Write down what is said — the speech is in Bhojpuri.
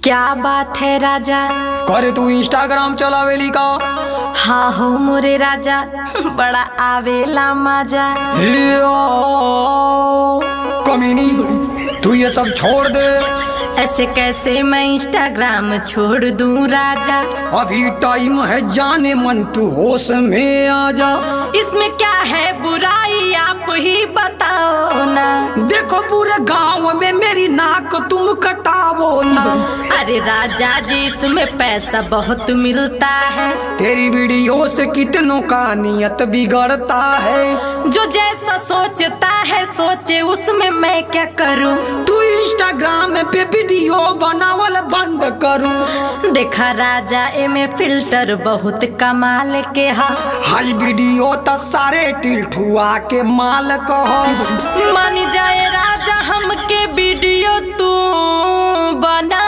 क्या बात है राजा। करे तू इंस्टाग्राम चलावेली का? हाँ हो मोरे राजा, बड़ा आवेला मजा। कमीनी, तू ये सब छोड़ दे। ऐसे कैसे मैं इंस्टाग्राम छोड़ दूं राजा। अभी टाइम है जाने मन, तू होश में आ जा। इसमें क्या है बुराई आप ही बताओ ना। देखो पूरे गांव में मेरी नाक तुम कटावो ना। अरे राजा जी इसमें पैसा बहुत मिलता है। तेरी वीडियो से कितनों का नियत बिगड़ता है। जो जैसा सोचता है सोचे, उसमें मैं क्या करूं। तू इंस्टाग्राम पे वीडियो बनावल बंद करूं। देखा राजा एमे फिल्टर बहुत कमाल के हा। हाई वीडियो त सारे टिल्ठुआ के माल कहो। मान जाए राजा हमके वीडियो तू बना।